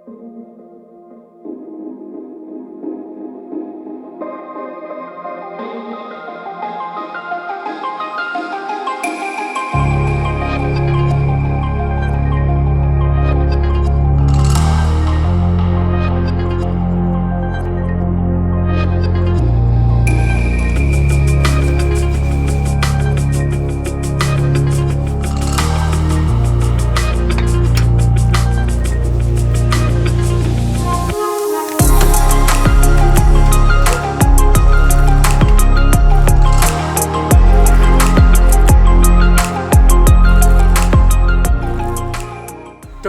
तो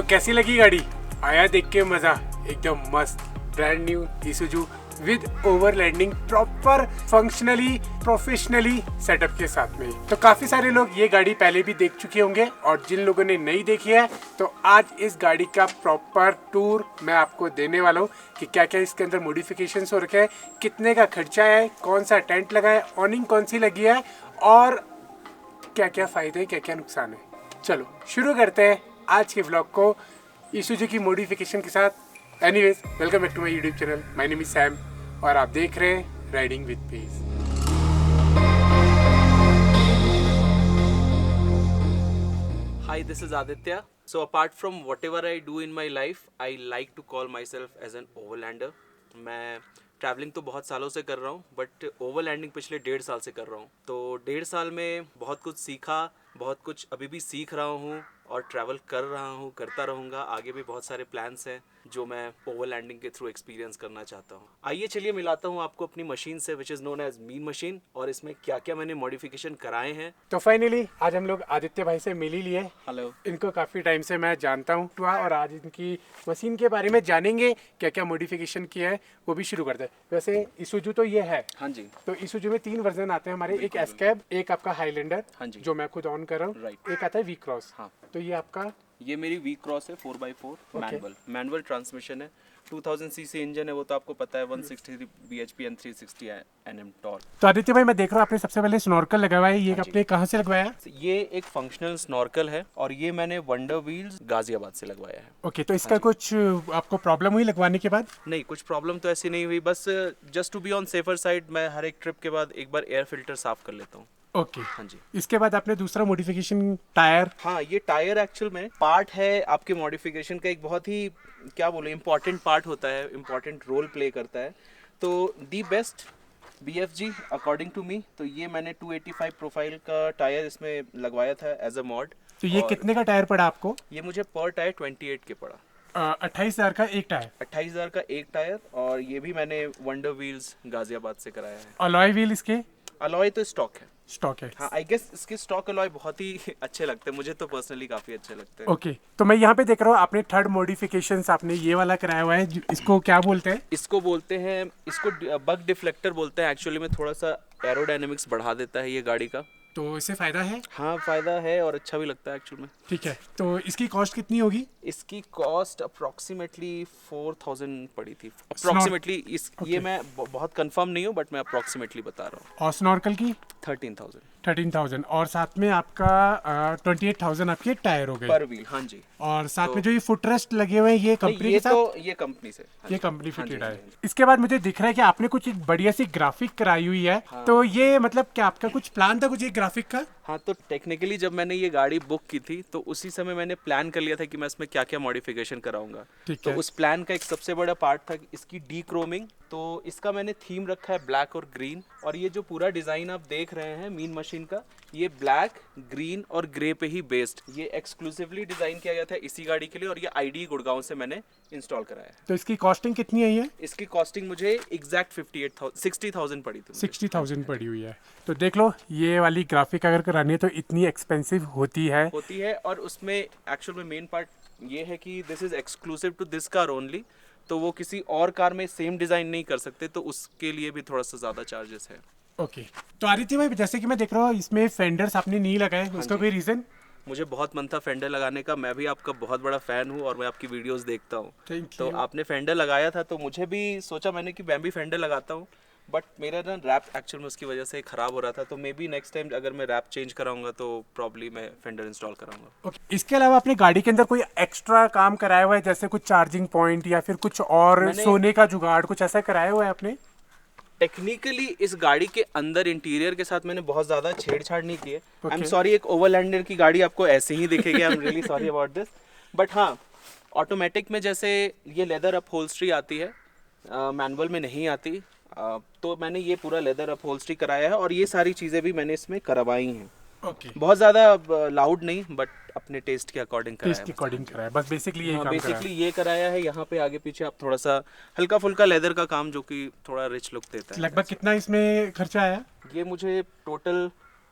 कैसी लगी गाड़ी? आया देख के मजा, एकदम मस्त brand new Isuzu with overlanding proper functionally professionally setup के साथ में। तो काफी सारे लोग ये गाड़ी पहले भी देख चुके होंगे और जिन लोगों ने नहीं देखी है तो आज इस गाड़ी का प्रॉपर टूर मैं आपको देने वाला हूँ कि क्या क्या इसके अंदर मॉडिफिकेशंस हो रखे हैं, कितने का खर्चा है, कौन सा टेंट लगा है, ऑनिंग कौन सी लगी है और क्या क्या फायदे हैं, क्या क्या नुकसान है। चलो शुरू करते हैं आज के व्लॉग को ईसुजू की मॉडिफिकेशन के साथ। Anyways, welcome back to my YouTube channel. My name is Sam और आप देख रहे हैं riding with pace. Hi, this is Aditya. So apart from whatever I do in my life, I like to call myself as an overlander. मैं travelling तो बहुत सालों से कर रहा हूँ बट ओवरलैंडिंग पिछले 1.5 साल से कर रहा हूँ। तो 1.5 साल में बहुत कुछ सीखा, बहुत कुछ अभी भी सीख रहा हूँ और ट्रैवल कर रहा हूँ, करता रहूँगा। आगे भी बहुत सारे प्लान्स हैं जो मैं ओवरलैंडिंग के थ्रू एक्सपीरियंस करना चाहता हूँ। आइए चलिए मिलाता हूँ आपको अपनी मशीन से, which is known as mean machine, और इसमें क्या क्या मैंने मॉडिफिकेशन कराए हैं। तो फाइनली आज हम लोग आदित्य भाई से मिल ही लिए। हेलो। इनको काफ़ी टाइम से मैं जानता हूँ और आज इनकी मशीन के बारे में जानेंगे, क्या क्या मॉडिफिकेशन किया है वो भी शुरू करते हैं। वैसे ईसुजू तो ये है। हाँ जी। तो ईसुजू में 3 वर्जन आते हैं हमारे, एक एस्केप, एक आपका हाईलैंडर हाँ जी। जो मैं खुद ऑन कर रहा हूँ, राइट। एक आता है वी क्रॉस। हाँ। तो ये आपका ये मेरी वी क्रॉस है 4x4 मैनुअल ट्रांसमिशन है। 2000 सीसी इंजन है, वो तो आपको पता है। 163 bhp एंड 360 Nm टॉर्क। तो आदित्य भाई मैं देख रहा हूँ आपने सबसे पहले स्नॉर्कल लगाया है, ये हाँ जी। आपने कहाँ से लगवाया है? ये एक फंक्शनल स्नॉर्कल है और ये मैंने वंडर व्हील्स गाजियाबाद से लगवाया है। ओके, तो इसका कुछ आपको प्रॉब्लम हुई लगवाने के बाद? नहीं, कुछ प्रॉब्लम तो ऐसी नहीं हुई, बस just to be on safer side मैं हर एक ट्रिप के बाद एक बार एयर फिल्टर साफ कर लेता हूँ। ओके। हाँ जी। इसके बाद आपने दूसरा मॉडिफिकेशन टायर। हाँ, ये टायर एक्चुअल में पार्ट है आपके मॉडिफिकेशन का, एक बहुत ही क्या बोले इम्पॉर्टेंट पार्ट होता है, इम्पॉर्टेंट रोल प्ले करता है। तो the best BFG according to me, तो ये मैंने 285 प्रोफाइल का टायर इसमें लगवाया था एज अ मॉड। तो ये कितने का टायर पड़ा आपको? ये मुझे पर टायर 28 के पड़ा। 28,000 का एक टायर? 28,000 का एक टायर, और ये भी मैंने वंडर व्हील्स गाजियाबाद से कराया है। अलॉय व्हील इसके अलॉय तो स्टॉक है। स्टॉक है। हाँ, आई गेस इसके स्टॉक अलॉय बहुत ही अच्छे लगते हैं, मुझे तो पर्सनली काफी अच्छे लगते हैं। ओके, तो मैं यहाँ पे देख रहा हूँ आपने थर्ड मॉडिफिकेशन आपने ये वाला कराया हुआ है, इसको क्या बोलते हैं? इसको बोलते हैं, इसको बग डिफ्लेक्टर बोलते हैं। एक्चुअली में थोड़ा सा एरोडायनेमिक्स बढ़ा देता है ये गाड़ी का। तो इससे फायदा है? हाँ, फायदा है और अच्छा भी लगता है एक्चुअल में। ठीक है, तो इसकी कॉस्ट कितनी होगी? इसकी कॉस्ट अप्रोक्सीमेटली 4000 पड़ी थी अप्रोक्सीमेटली। ये मैं बहुत कंफर्म नहीं हूँ बट मैं अप्रोक्सीमेटली बता रहा हूँ। और स्नॉर्कल की? 13,000 और साथ में आपका 28,000 आपके टायर हो गए पर व्हील। हाँ जी। और साथ में जो ये फुटरेस्ट लगे हुए हैं ये कंपनी के साथ? तो ये कंपनी से। हाँ ये जी। कंपनी हाँ जी, फिटेड हाँ है। जी, हाँ जी। इसके बाद मुझे दिख रहा है कि आपने कुछ एक बढ़िया सी ग्राफिक कराई हुई है। तो ये मतलब क्या आपका कुछ प्लान था कुछ एक ग्राफिक का? हाँ, तो टेक्निकली जब मैंने ये गाड़ी बुक की थी तो उसी समय मैंने प्लान कर लिया था कि मैं इसमें क्या क्या मॉडिफिकेशन कराऊंगा। ठीक तो है। उस प्लान का एक सबसे बड़ा पार्ट था इसकी डी क्रोमिंग। तो इसका मैंने थीम रखा है ब्लैक और ग्रीन, और ये जो पूरा डिज़ाइन आप देख रहे हैं मीन मशीन का, ये ब्लैक, ग्रीन और ग्रे पे ही बेस्ड, ये एक्सक्लूसिवली डिज़ाइन किया गया था इसी गाड़ी के लिए, और ये ID गुड़गांव से मैंने इंस्टॉल कराया है। तो इसकी कॉस्टिंग कितनी आई है? इसकी कॉस्टिंग मुझे एग्जैक्ट 60,000 पड़ी थी। 60,000 पड़ी हुई है। तो देख लो, ये वाली ग्राफिक अगर करानी है तो इतनी एक्सपेंसिव होती है। और उसमें एक्चुअल में मेन पार्ट ये है कि this is exclusive to this car only, तो वो किसी और कार में सेम डिज़ाइन नहीं कर सकते, तो उसके लिए भी थोड़ा सा ज़्यादा चार्जेस है। ओके, तो आदित्य भाई जैसे कि मैं देख रहा हूँ इसमें फेंडर्स आपने नहीं लगाए, उसका कोई रीज़न? मुझे बहुत मन था फेंडर लगाने का, मैं भी आपका बहुत बड़ा फ़ैन हूँ और मैं आपकी वीडियोस देखता हूँ। Thank तो you. आपने फेंडर लगाया था तो मुझे भी सोचा मैंने कि मैं भी फेंडर लगाता हूँ, बट मेरा ना रैप एक्चुअल में उसकी वजह से ख़राब हो रहा था, तो मे बी नेक्स्ट टाइम अगर मैं रैप चेंज कराऊंगा तो प्रॉब्ली मैं फेंडर इंस्टॉल कराऊंगा। ओके, इसके अलावा आपने गाड़ी के अंदर कोई एक्स्ट्रा काम कराया हुआ है, जैसे कुछ चार्जिंग पॉइंट या फिर कुछ और सोने का जुगाड़ कुछ ऐसा कराया हुआ है आपने? टेक्निकली इस गाड़ी के अंदर इंटीरियर के साथ मैंने बहुत ज़्यादा छेड़छाड़ नहीं की है। आई एम सॉरी, एक ओवरलैंडर की गाड़ी आपको ऐसे ही दिखेगी, I am really sorry about this. But हाँ, ऑटोमेटिक में जैसे ये लेदर अपहोल्स्ट्री आती है, मैनुअल में नहीं आती, तो मैंने ये पूरा लेदर अपहोल्स्ट्री कराया है और ये सारी चीज़ें भी मैंने इसमें करवाई हैं। ओके, बहुत ज़्यादा लाउड नहीं, बट अपने टेस्ट के अकॉर्डिंग कराया टेस्ट के अकॉर्डिंग कराया, बस बेसिकली यही काम बेसिकली ये कराया है। यहाँ पे आगे पीछे आप थोड़ा सा हल्का फुल्का लेदर का काम जो कि थोड़ा रिच लुक देता है। लगभग कितना इसमें खर्चा आया? ये मुझे टोटल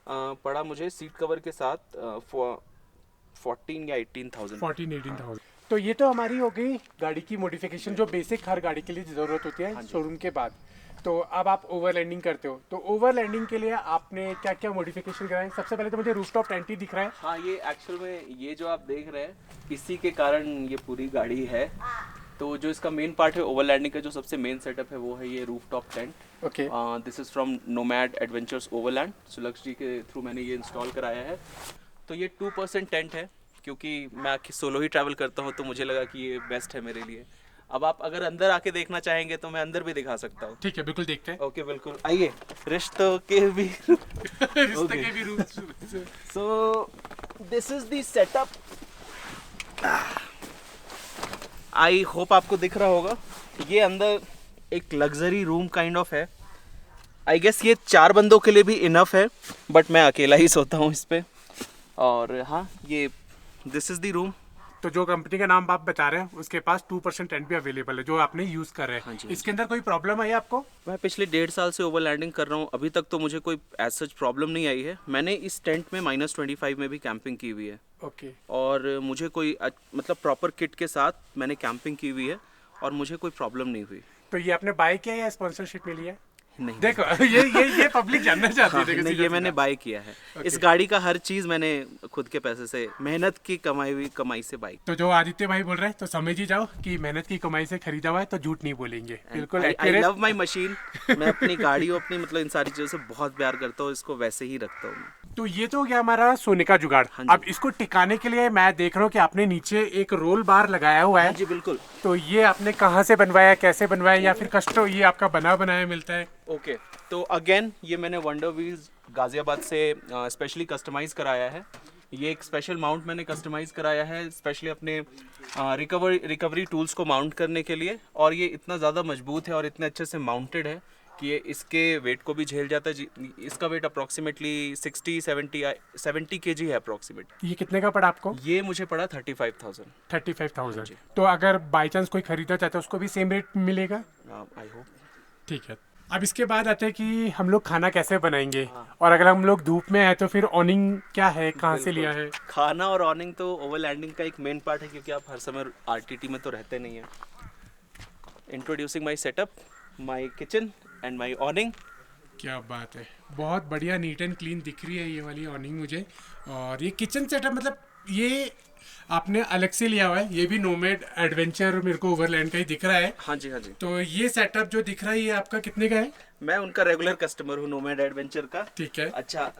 पड़ा मुझे सीट कवर के साथ 14 या 18,000। 14-18,000। तो ये तो हमारी हो गई गाड़ी की मॉडिफिकेशन जो बेसिक हर गाड़ी के लिए ज़रूरत होती है शोरूम के बाद। तो अब आप ओवरलैंडिंग करते हो, तो ओवरलैंडिंग के लिए आपने क्या क्या मॉडिफिकेशन कराए? सबसे पहले तो मुझे रूफटॉप टेंट ही दिख रहा है। हाँ, ये एक्चुअल में ये जो आप देख रहे हैं इसी के कारण ये पूरी गाड़ी है। तो जो इसका मेन पार्ट है ओवरलैंडिंग का, जो सबसे मेन सेटअप है वो है ये rooftop tent. Okay, this is from Nomad Adventures Overland, Sulaksh ji के थ्रू मैंने ये इंस्टॉल कराया है। तो ये 2% टेंट है, क्योंकि मैं सोलो ही ट्रैवल करता हूँ तो मुझे लगा कि ये बेस्ट है मेरे लिए। अब आप अगर अंदर आके देखना चाहेंगे तो मैं अंदर भी दिखा सकता हूँ। ठीक है, बिल्कुल देखते हैं। ओके, बिल्कुल आइए। रिश्तों के भी रिश्ते के भी rules. So this is the setup. I hope आपको दिख रहा होगा। ये अंदर एक लग्जरी रूम काइंड ऑफ है। आई गेस ये 4 बंदों के लिए भी इनफ है, बट मैं अकेला ही सोता हूँ इस पे। और हाँ, ये दिस इज द रूम। तो जो कंपनी का नाम आप बता रहे हैं उसके पास 2% टेंट भी अवेलेबल है जो आपने यूज कर रहे हैं। हाँ जी। इसके अंदर कोई प्रॉब्लम आई आपको? मैं पिछले 1.5 साल से ओवरलैंडिंग कर रहा हूँ, अभी तक तो मुझे कोई एज सच प्रॉब्लम नहीं आई है। मैंने इस टेंट में -25 में भी कैंपिंग की हुई है। ओके, और मुझे कोई मतलब प्रॉपर किट के साथ मैंने कैंपिंग की हुई है और मुझे कोई प्रॉब्लम नहीं हुई। तो ये आपने बाय किया या स्पॉन्सरशिप मिली है? नहीं, देखो ये पब्लिक जानना चाहती है। हाँ, नहीं, ये मैंने बाय किया है। Okay. इस गाड़ी का हर चीज मैंने खुद के पैसे से, मेहनत की कमाई हुई कमाई से बाय। तो जो आदित्य भाई बोल रहे हैं तो समझ ही जाओ कि मेहनत की कमाई से खरीदा हुआ है, तो झूठ नहीं बोलेंगे। बिल्कुल आई accurate। Love my machine. मैं अपनी गाड़ी और अपनी मतलब इन सारी चीजों से बहुत प्यार करता हूँ, इसको वैसे ही रखता हूँ। तो ये तो हो गया हमारा सोने का जुगाड़। हाँ जी। अब इसको टिकाने के लिए मैं देख रहा हूँ कि आपने नीचे एक रोल बार लगाया हुआ है। जी बिल्कुल। तो ये आपने कहाँ से बनवाया, कैसे बनवाया, या फिर कस्टम ये आपका बना बनाया मिलता है? ओके, तो अगेन ये मैंने वंडर व्हील्स गाजियाबाद से स्पेशली कस्टमाइज कराया है। ये एक स्पेशल माउंट मैंने कस्टमाइज कराया है स्पेशली अपने रिकवरी टूल्स को माउंट करने के लिए। और ये इतना ज़्यादा मजबूत है और इतने अच्छे से माउंटेड है कि ये इसके वेट को भी झेल जाता है। इसका वेट अप्रॉक्सीमेटली 60-70 kg है अप्रॉक्सीमेट। ये कितने का पड़ा आपको? ये मुझे पड़ा 35,000। 35,000। तो अगर बाई चांस कोई खरीदना चाहता है उसको भी सेम रेट मिलेगा? I hope. ठीक है। अब इसके बाद आते हैं कि हम लोग खाना कैसे बनाएंगे, और अगर हम लोग धूप में आए तो फिर ऑनिंग क्या है, कहाँ से लिया है? खाना और ऑनिंग तो ओवरलैंडिंग का एक मेन पार्ट है, क्योंकि आप हर समय आरटीटी में तो रहते नहीं हैं। Introducing my setup, my kitchen and my ऑनिंग। क्या बात है, बहुत बढ़िया नीट एंड क्लीन दिख रही है ये वाली ऑनिंग मुझे। और ये किचन सेटअप मतलब ये आपने अलग से लिया हुआ है, ये भी नोमैड एडवेंचर मेरे को ओवरलैंड का ही दिख रहा है। हाँ जी, हाँ जी। तो ये सेटअप जो दिख रहा है ये आपका कितने का है? मैं उनका रेगुलर कस्टमर हूँ नोमैड एडवेंचर का। ठीक है। अच्छा,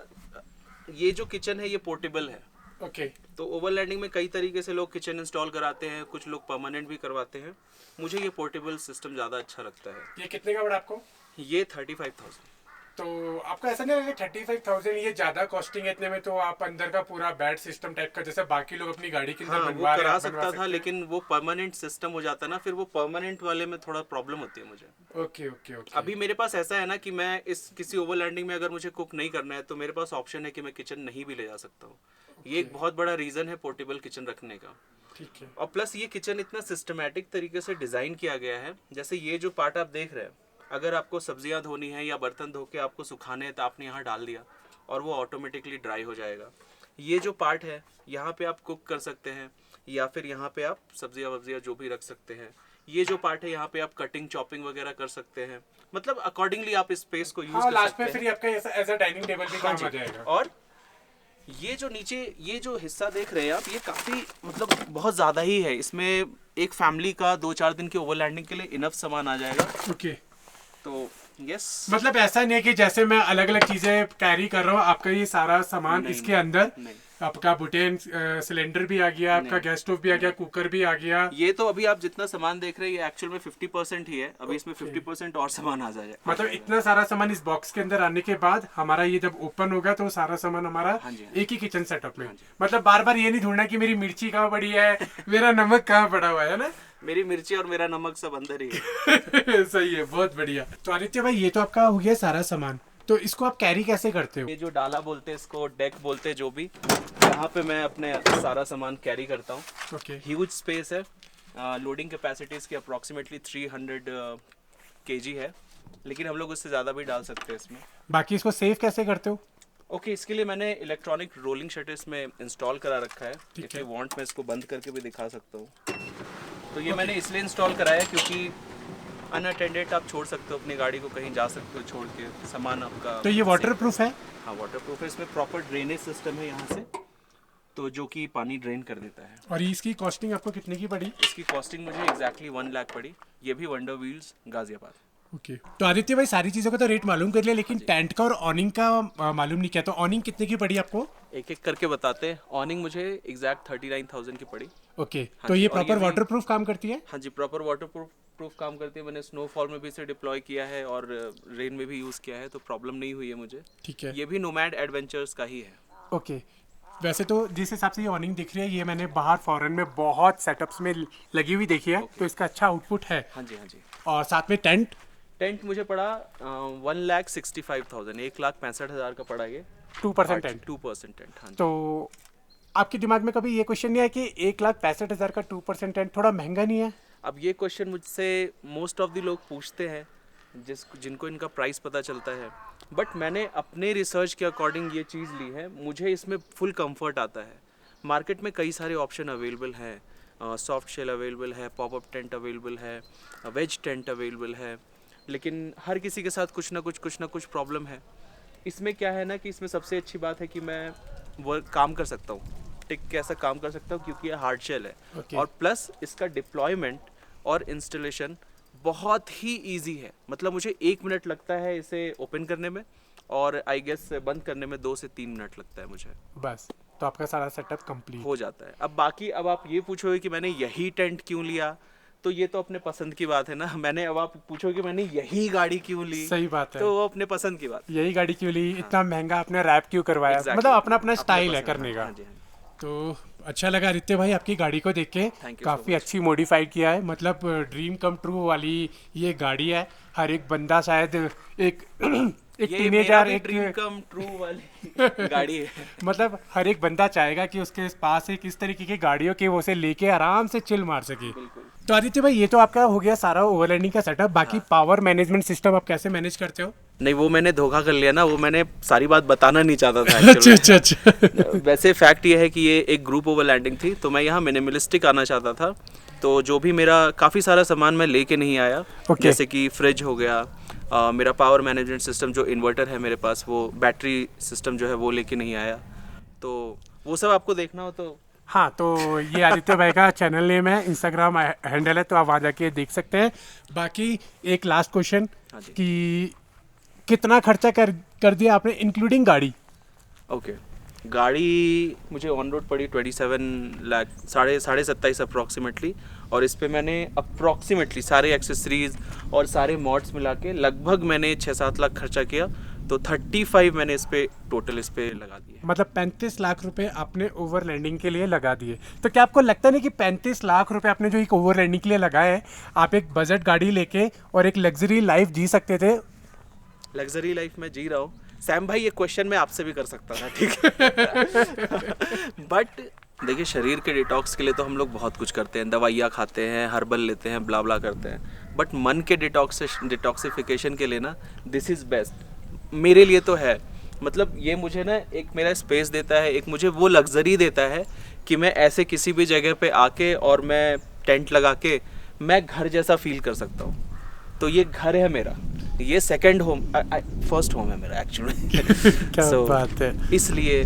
ये जो किचन है ये पोर्टेबल है। ओके। तो ओवरलैंडिंग में कई तरीके से लोग किचन इंस्टॉल कराते हैं, कुछ लोग परमानेंट भी करवाते हैं। मुझे ये पोर्टेबल सिस्टम ज़्यादा अच्छा लगता है। ये कितने का पड़ा आपको? ये 35,000। तो आपका ऐसा नहीं है 35,000 ये ज्यादा कॉस्टिंग है इतने में, तो आप अंदर का पूरा बैड सिस्टम टाइप का जैसे बाकी लोग अपनी गाड़ी के अंदर हाँ, वो बनवा रहे करा हैं, सकता बनवा था, सकते लेकिन वो परमानेंट सिस्टम हो जाता ना, फिर वो परमानेंट वाले में थोड़ा प्रॉब्लम होती है मुझे। हैं। Okay okay okay. अभी मेरे पास ऐसा है ना कि मैं इस किसी ओवरलैंडिंग में अगर मुझे कुक नहीं करना है तो मेरे पास ऑप्शन है कि मैं किचन नहीं भी ले जा सकता हूँ। ये एक बहुत बड़ा रीज़न है पोर्टेबल किचन रखने का। ठीक है। और प्लस ये किचन इतना सिस्टमैटिक तरीके से डिज़ाइन किया गया है, जैसे ये जो पार्ट आप देख रहे हैं, अगर आपको सब्जियां धोनी है या बर्तन धो के आपको सुखाने हैं तो आपने यहाँ डाल दिया और वो ऑटोमेटिकली ड्राई हो जाएगा। ये जो पार्ट है यहाँ पे आप कुक कर सकते हैं, या फिर यहाँ पे आप सब्जियां वब्जियां जो भी रख सकते हैं। ये जो पार्ट है यहाँ पे आप कटिंग चॉपिंग वगैरह कर सकते हैं, मतलब अकॉर्डिंगली आप इस स्पेस को यूज हाँ, कर लास्ट सकते में हैं। फिर आपका ऐसा एज अ डाइनिंग टेबल भी काम आ जाएगा। और ये जो नीचे ये जो हिस्सा देख रहे हैं आप, ये काफ़ी मतलब बहुत ज़्यादा ही है। इसमें एक फैमिली का 2-4 दिन के ओवरलैंडिंग के लिए इनफ सामान आ जाएगा। ओके। तो यस मतलब ऐसा नहीं है कि जैसे मैं अलग अलग चीजें कैरी कर रहा हूँ, आपका ये सारा सामान नहीं, इसके अंदर नहीं। आपका बुटेन सिलेंडर भी आ गया, आपका गैस स्टोव भी आ गया, कुकर भी आ गया। ये तो अभी आप जितना सामान देख रहे हैं ये एक्चुअल में 50% ही है, अभी इसमें 50% और सामान आ जाए। मतलब इतना सारा सामान इस बॉक्स के अंदर आने के बाद हमारा ये जब ओपन होगा तो सारा सामान हमारा हाँ जी, एक ही किचन सेटअप में। मतलब बार बार ये नहीं ढूंढना कि मेरी मिर्ची कहाँ पड़ी है, मेरा नमक कहाँ पड़ा हुआ है ना। मेरी मिर्ची और मेरा नमक सब अंदर ही है। सही है, बहुत बढ़िया। तो आदित्य भाई ये तो आपका हो गया सारा सामान, तो इसको आप कैरी कैसे करते हो? ये जो डाला बोलते हैं इसको, डेक बोलते हैं जो भी, यहाँ पे मैं अपने सारा सामान कैरी करता हूँ। ओके ह्यूज स्पेस है, लोडिंग कैपेसिटी इसकी अप्रॉक्सीमेटली 300 kg है, लेकिन हम लोग उससे ज़्यादा भी डाल सकते हैं इसमें। बाकी इसको सेव कैसे करते हो? ओके इसके लिए मैंने इलेक्ट्रॉनिक रोलिंग शटर इसमें इंस्टॉल करा रखा है। ठीक इफ है। यू वांट मैं इसको बंद करके भी दिखा सकता हूँ। तो ये मैंने इसलिए इंस्टॉल कराया है क्योंकि अनअटेंडेड आप छोड़ सकते हो अपनी गाड़ी को, कहीं जा सकते हो छोड़ के, सामान आपका। तो ये वाटरप्रूफ है? हाँ वाटरप्रूफ है, इसमें प्रॉपर ड्रेनेज सिस्टम है यहाँ से, तो जो कि पानी ड्रेन कर देता है। और इसकी कॉस्टिंग आपको कितने की पड़ी? इसकी कॉस्टिंग मुझे एग्जैक्टली 1 लाख पड़ी, ये भी वंडर व्हील्स गाजियाबाद। ओके तो आदित्य भाई सारी चीज़ों का तो रेट मालूम कर लिया, लेकिन टेंट का और ऑनिंग का मालूम नहीं किया। तो ऑनिंग कितने की पड़ी आपको? एक एक करके बताते हैं। ऑनिंग मुझे एग्जैक्ट 39,000 की पड़ी। ओके तो ये और प्रॉपर ये भी- वाटरप्रूफ काम करती है? हाँ जी, प्रॉपर वाटरप्रूफ काम करती है। मैंने स्नोफॉल में भी इसे डिप्लॉय किया है और रेन में भी यूज़ किया है, तो प्रॉब्लम नहीं हुई है मुझे। ठीक है। ये भी नोमैड एडवेंचर्स का ही है। ओके वैसे तो जिस हिसाब से ये ऑनिंग दिख रही है, ये मैंने बाहर फॉरेन में बहुत सेटअप्स में लगी हुई देखी है, तो इसका अच्छा आउटपुट है। हाँ जी हाँ जी। और साथ में टेंट टेंट मुझे पड़ा 1,65,000, 1,65,000 का पड़ा ये। 2% टेंट। 2% टेंट। हाँ जी। तो आपके दिमाग में कभी ये क्वेश्चन नहीं आया कि 1,65,000 का 2% टेंट थोड़ा महंगा नहीं है? अब ये क्वेश्चन मुझसे मोस्ट ऑफ द लोग पूछते हैं जिनको इनका प्राइस पता चलता है, बट मैंने अपने रिसर्च के अकॉर्डिंग ये चीज़ ली है। मुझे इसमें फुल कंफर्ट आता है। मार्केट में कई सारे ऑप्शन अवेलेबल हैं, सॉफ्ट शेल अवेलेबल है, पॉपअप टेंट अवेलेबल है, वेज टेंट अवेलेबल है, लेकिन हर किसी के साथ कुछ ना कुछ प्रॉब्लम है। इसमें क्या है ना कि इसमें सबसे अच्छी बात है कि मैं वर्क काम कर सकता हूँ, टिक के ऐसा काम कर सकता हूँ क्योंकि ये हार्ड शेल है। Okay. और प्लस इसका डिप्लॉयमेंट और इंस्टॉलेशन बहुत ही इजी है। मतलब मुझे 1 मिनट लगता है इसे ओपन करने में, और आई गेस बंद करने में 2 से 3 मिनट लगता है मुझे, बस तो आपका सारा सेटअप कंप्लीट हो जाता है। अब बाकी अब आप ये पूछोगे कि मैंने यही टेंट क्यों लिया, तो ये तो अपने पसंद की बात है ना। मैंने अब आप पूछोगे कि मैंने यही गाड़ी क्यों ली, सही बात है। तो वो अपने पसंद की बात। यही गाड़ी क्यों ली, इतना महंगा आपने रैप क्यों करवाया? Exactly. मतलब अपना अपना अपने स्टाइल है पसंद। करने का। हाँ जी, हाँ जी। तो अच्छा लगा आदित्य भाई आपकी गाड़ी को देख के, Thank you so काफ़ी much. अच्छी मॉडिफाइड किया है। मतलब ड्रीम कम ट्रू वाली ये गाड़ी है। हर एक बंदा शायद एक एक ये मेरा टीनेजर भी एक ड्रीम कम ट्रू वाली गाड़ी है। मतलब हर एक बंदा चाहेगा कि उसके पास एक इस तरीके की गाड़ियों की वो उसे लेके आराम से चिल मार सके। बिल्कुल। तो आदित्य भाई ये तो आपका हो गया सारा ओवरलैंडिंग का सेटअप। बाकी पावर मैनेजमेंट सिस्टम आप कैसे मैनेज करते हो? नहीं, वो मैंने धोखा कर लिया ना, वो मैंने सारी बात बताना नहीं चाहता था अच्छा actually। अच्छा अच्छा वैसे फैक्ट ये है कि ये एक ग्रुप ओवरलैंडिंग थी, तो मैं यहाँ मिनिमलिस्टिक आना चाहता था। तो जो भी मेरा काफ़ी सारा सामान मैं लेके नहीं आया। Okay. जैसे कि फ्रिज हो गया, मेरा पावर मैनेजमेंट सिस्टम जो इन्वर्टर है मेरे पास, वो बैटरी सिस्टम जो है वो लेके नहीं आया। तो वो सब आपको देखना हो तो हाँ, तो ये आदित्य भाई का चैनल नेम है, इंस्टाग्राम हैंडल है, तो आप वहाँ जाके देख सकते हैं। बाकी एक लास्ट क्वेश्चन हाँ जी। कि कितना खर्चा कर दिया आपने इंक्लूडिंग गाड़ी? ओके गाड़ी मुझे ऑन रोड पड़ी 27 लाख, साढ़े 27 अप्रॉक्सीमेटली। और इस पे मैंने अप्रॉक्सीमेटली सारे एक्सेसरीज और सारे मॉड्स मिला के लगभग मैंने 6-7 लाख खर्चा किया। तो 35 मैंने इस पे टोटल इस पे लगा दिए। मतलब 35 लाख रुपए आपने ओवरलैंडिंग के लिए लगा दिए। तो क्या आपको लगता नहीं कि 35 लाख रुपए आपने जो एक ओवरलैंडिंग के लिए लगाए हैं, आप एक बजट गाड़ी लेके और एक लग्जरी लाइफ जी सकते थे? लग्जरी लाइफ में जी रहा हूँ सैम भाई, ये क्वेश्चन मैं आपसे भी कर सकता था, ठीक है। बट देखिए, शरीर के डिटॉक्स के लिए तो हम लोग बहुत कुछ करते हैं, दवाइयाँ खाते हैं, हर्बल लेते हैं, ब्ला ब्ला करते हैं। बट मन के डिटॉक्सिफिकेशन के लिए ना, दिस इज़ बेस्ट मेरे लिए तो है। मतलब ये मुझे ना एक मेरा स्पेस देता है, एक मुझे वो लग्जरी देता है कि मैं ऐसे किसी भी जगह पे आके और मैं टेंट लगा के मैं घर जैसा फील कर सकता हूँ। तो ये घर है मेरा, ये सेकंड होम, फर्स्ट होम है मेरा एक्चुअली। क्या बात है। इसलिए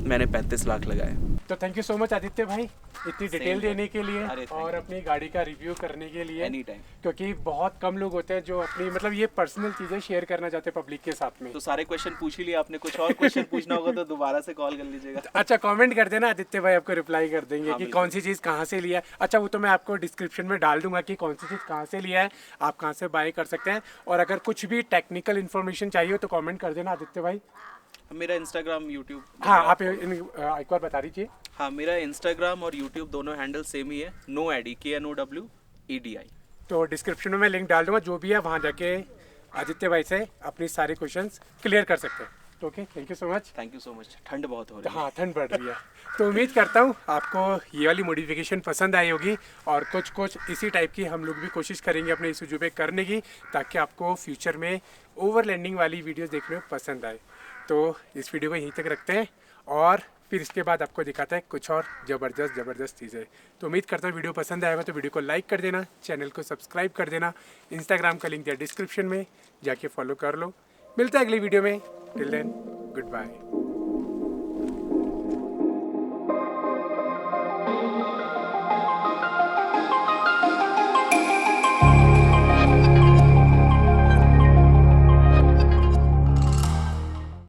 मैंने 35 लाख लगाए। तो thank you so much Aditya भाई इतनी डिटेल देने के लिए अरे, thank और you. अपनी गाड़ी का रिव्यू करने के लिए। Any time. क्योंकि बहुत कम लोग होते हैं जो अपनी मतलब ये पर्सनल चीज़ें शेयर करना चाहते हैं पब्लिक के साथ में। तो सारे क्वेश्चन पूछ ही लिया आपने, कुछ और क्वेश्चन पूछना होगा तो दोबारा से कॉल कर लीजिएगा। अच्छा कमेंट कर देना, आदित्य भाई आपको रिप्लाई कर देंगे हाँ, कि बिल्कुल। कौन सी चीज़ कहाँ से लिया है। अच्छा वो तो मैं आपको डिस्क्रिप्शन में डाल दूंगा कि कौन सी चीज़ कहाँ से लिया है, आप कहाँ से बाय कर सकते हैं। और अगर कुछ भी टेक्निकल इन्फॉर्मेशन चाहिए हो तो कमेंट कर देना आदित्य भाई। मेरा इंस्टाग्राम, यूट्यूब। हाँ आप एक बार बता दीजिए। हाँ, मेरा इंस्टाग्राम और यूट्यूब दोनों हैंडल सेम ही है, नो एडी, KNOWEDI। तो डिस्क्रिप्शन में मैं लिंक डाल दूंगा, जो भी है वहाँ जाके आदित्य भाई से अपनी सारे क्वेश्चंस क्लियर कर सकते हैं। तो okay thank you so much. Thank you so much. ठंड बहुत हो रही है। हाँ ठंड बढ़ रही है। तो उम्मीद करता हूँ आपको ये वाली मॉडिफिकेशन पसंद आई होगी और कुछ इसी टाइप की हम लोग भी कोशिश करेंगे अपने इसूजू पे करने की, ताकि आपको फ्यूचर में ओवरलैंडिंग वाली वीडियोस देखने में पसंद आए। तो इस वीडियो को यहीं तक रखते हैं और फिर इसके बाद आपको दिखाता है कुछ और ज़बरदस्त चीज़ें। तो उम्मीद करता हूँ वीडियो पसंद आएगा, तो वीडियो को लाइक कर देना, चैनल को सब्सक्राइब कर देना, इंस्टाग्राम का लिंक दिया डिस्क्रिप्शन में, जाके फॉलो कर लो। मिलते हैं अगली वीडियो में। Till then good bye.